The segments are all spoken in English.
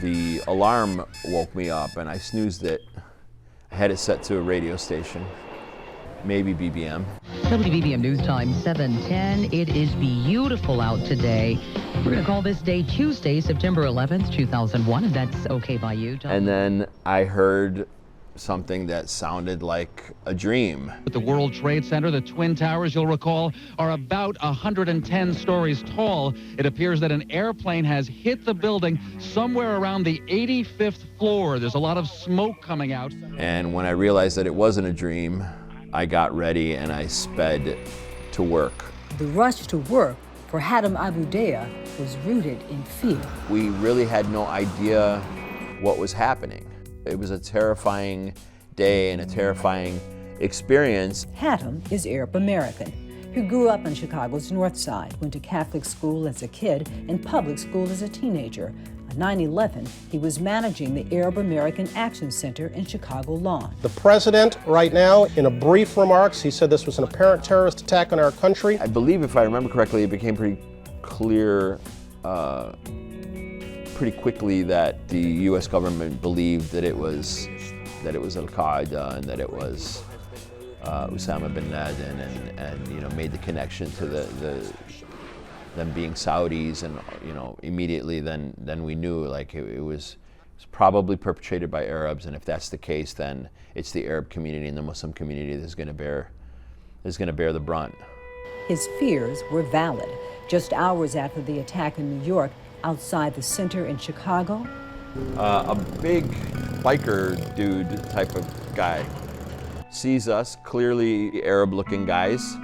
the alarm woke me up, and I snoozed it. I had it set to a radio station, maybe BBM. WBBM News Time 7:10. It is beautiful out today. We're going to call this day Tuesday, September 11th, 2001, and that's okay by you, Tom. And then I heard something that sounded like a dream. At the World Trade Center, the Twin Towers, you'll recall, are about 110 stories tall. It appears that an airplane has hit the building somewhere around the 85th floor. There's a lot of smoke coming out. And when I realized that it wasn't a dream, I got ready and I sped to work. The rush to work for Hatem Abudaya was rooted in fear. We really had no idea what was happening. It was a terrifying day and a terrifying experience. Hatem is Arab American. He grew up on Chicago's North Side, went to Catholic school as a kid and public school as a teenager. On 9/11, he was managing the Arab American Action Center in Chicago Lawn. The president, right now, in a brief remarks, he said this was an apparent terrorist attack on our country. I believe, if I remember correctly, it became pretty clear pretty quickly that the U.S. government believed that it was Al-Qaeda and that it was Osama bin Laden, and made the connection to them being Saudis, and immediately then we knew like it was probably perpetrated by Arabs, and if that's the case, then it's the Arab community and the Muslim community that's going to bear the brunt. His fears were valid. Just hours after the attack in New York, outside the center in Chicago, a big biker dude type of guy sees us, clearly Arab-looking guys,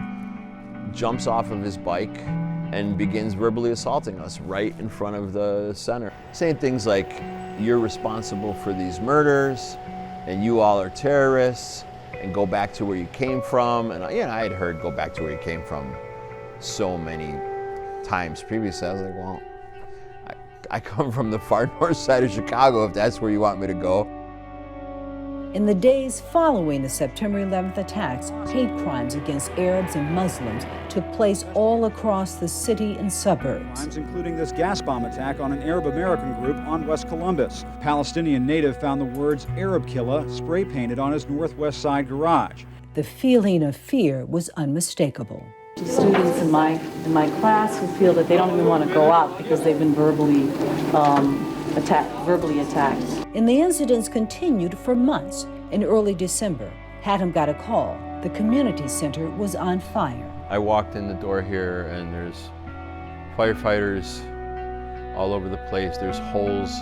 jumps off of his bike and begins verbally assaulting us right in front of the center, saying things like, "You're responsible for these murders, and you all are terrorists, and go back to where you came from." And I had heard "go back to where you came from" so many times previously. I was like, well, I come from the far north side of Chicago, if that's where you want me to go. In the days following the September 11th attacks, hate crimes against Arabs and Muslims took place all across the city and suburbs. Crimes including this gas bomb attack on an Arab American group on West Columbus. A Palestinian native found the words "Arab Killer" spray painted on his northwest side garage. The feeling of fear was unmistakable. Students in my class who feel that they don't even want to go out because they've been verbally attacked. And the incidents continued for months. In early December, Hatem got a call. The community center was on fire. I walked in the door here and there's firefighters all over the place. There's holes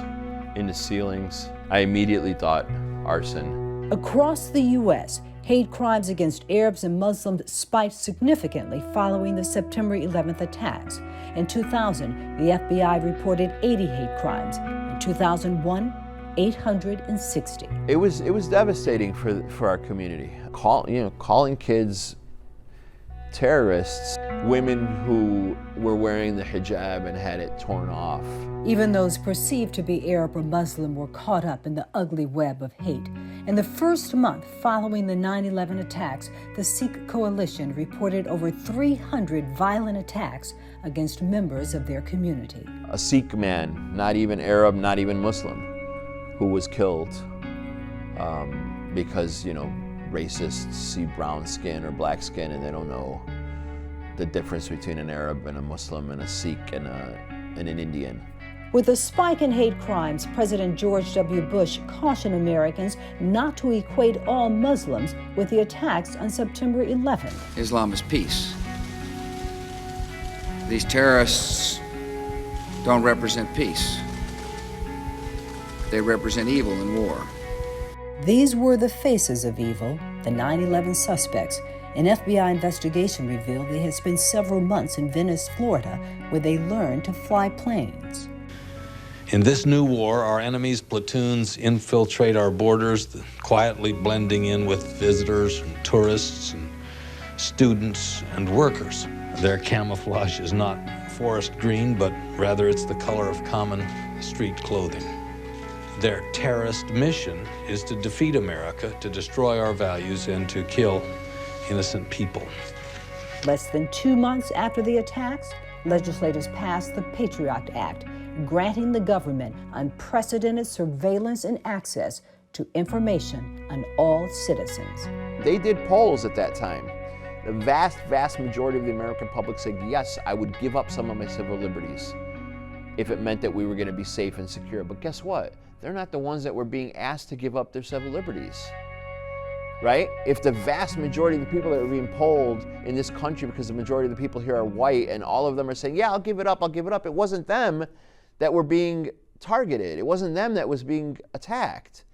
in the ceilings. I immediately thought arson. Across the U.S., hate crimes against Arabs and Muslims spiked significantly following the September 11th attacks. In 2000, the FBI reported 80 hate crimes. In 2001, 860. It was devastating for our community. Calling kids terrorists, women who were wearing the hijab and had it torn off. Even those perceived to be Arab or Muslim were caught up in the ugly web of hate. In the first month following the 9/11 attacks, the Sikh coalition reported over 300 violent attacks against members of their community. A Sikh man, not even Arab, not even Muslim, who was killed because, racists see brown skin or black skin and they don't know the difference between an Arab and a Muslim and a Sikh and an Indian. With a spike in hate crimes, President George W. Bush cautioned Americans not to equate all Muslims with the attacks on September 11th. Islam is peace. These terrorists don't represent peace. They represent evil and war. These were the faces of evil, the 9/11 suspects. An FBI investigation revealed they had spent several months in Venice, Florida, where they learned to fly planes. In this new war, our enemies' platoons infiltrate our borders, quietly blending in with visitors and tourists and students and workers. Their camouflage is not forest green, but rather it's the color of common street clothing. Their terrorist mission is to defeat America, to destroy our values, and to kill innocent people. Less than 2 months after the attacks, legislators passed the Patriot Act, granting the government unprecedented surveillance and access to information on all citizens. They did polls at that time. The vast majority of the American public said, yes, I would give up some of my civil liberties if it meant that we were going to be safe and secure. But guess what? They're not the ones that were being asked to give up their civil liberties, right? If the vast majority of the people that were being polled in this country, because the majority of the people here are white, and all of them are saying, yeah, I'll give it up, it wasn't them that were being targeted. It wasn't them that was being attacked.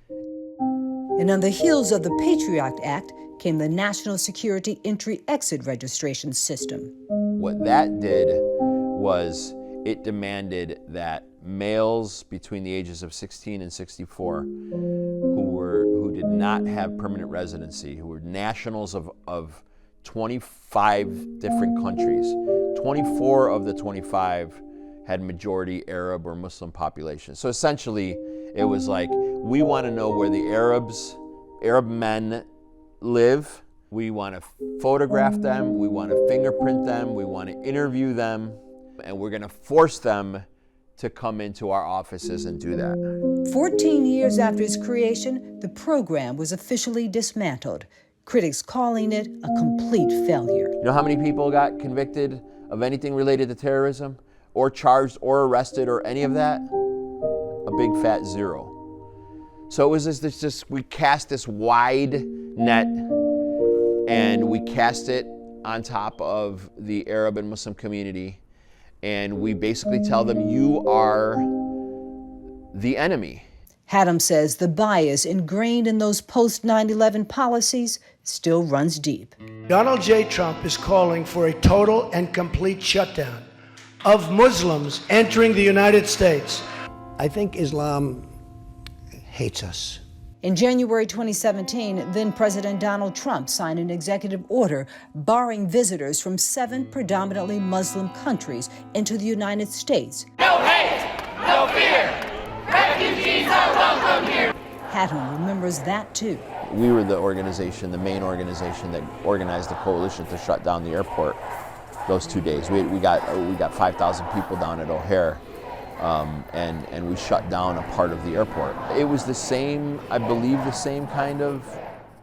And on the heels of the Patriot Act came the National Security Entry-Exit Registration System. What that did was it demanded that males between the ages of 16 and 64 who did not have permanent residency, who were nationals of 25 different countries, 24 of the 25 had majority Arab or Muslim population. So essentially, it was like, we want to know where the Arab men live. We want to photograph them. We want to fingerprint them. We want to interview them. And we're going to force them to come into our offices and do that. 14 years after its creation, the program was officially dismantled, critics calling it a complete failure. You know how many people got convicted of anything related to terrorism, or charged or arrested or any of that? A big fat zero. So it was just we cast this wide net, and we cast it on top of the Arab and Muslim community, and we basically tell them, you are the enemy. Haddam says the bias ingrained in those post-9/11 policies still runs deep. Donald J. Trump is calling for a total and complete shutdown of Muslims entering the United States. I think Islam hates us. In January 2017, then President Donald Trump signed an executive order barring visitors from 7 predominantly Muslim countries into the United States. No hate, no fear. Refugees are welcome here. Haddam remembers that too. We were the organization, the main organization that organized the coalition to shut down the airport those 2 days. We got 5,000 people down at O'Hare. And we shut down a part of the airport. It was the same, I believe, the same kind of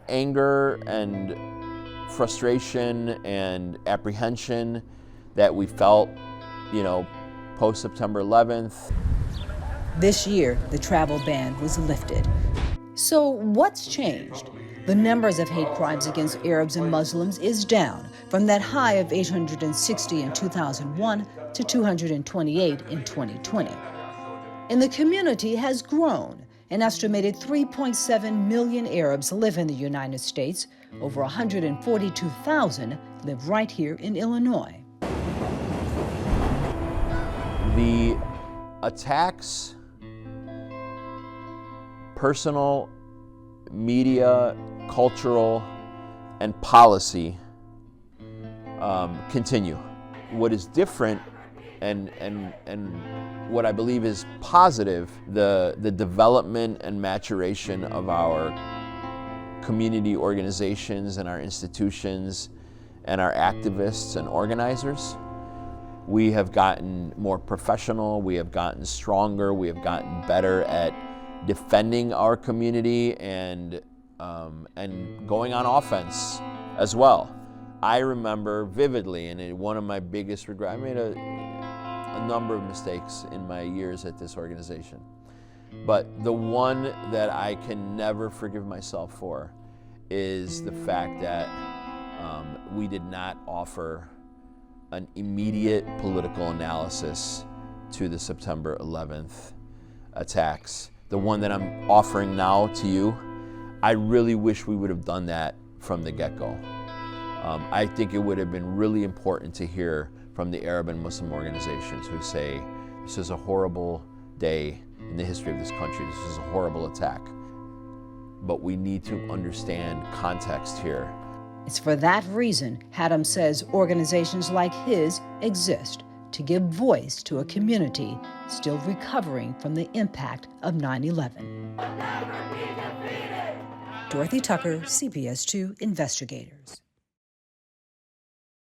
anger and frustration and apprehension that we felt, post September 11th. This year, the travel ban was lifted. So what's changed? The numbers of hate crimes against Arabs and Muslims is down from that high of 860 in 2001 to 228 in 2020. And the community has grown. An estimated 3.7 million Arabs live in the United States. Over 142,000 live right here in Illinois. The attacks, personal, media, cultural, and policy continue. What is different and what I believe is positive, the development and maturation of our community organizations and our institutions and our activists and organizers. We have gotten more professional, we have gotten stronger, we have gotten better at defending our community and going on offense as well. I remember vividly, and one of my biggest regrets, I made a number of mistakes in my years at this organization, but the one that I can never forgive myself for is the fact that we did not offer an immediate political analysis to the September 11th attacks. The one that I'm offering now to you, I really wish we would have done that from the get-go. I think it would have been really important to hear from the Arab and Muslim organizations who say, this is a horrible day in the history of this country, this is a horrible attack. But we need to understand context here. It's for that reason, Haddam says, organizations like his exist to give voice to a community still recovering from the impact of 9/11. Dorothy Tucker, CBS 2 Investigators.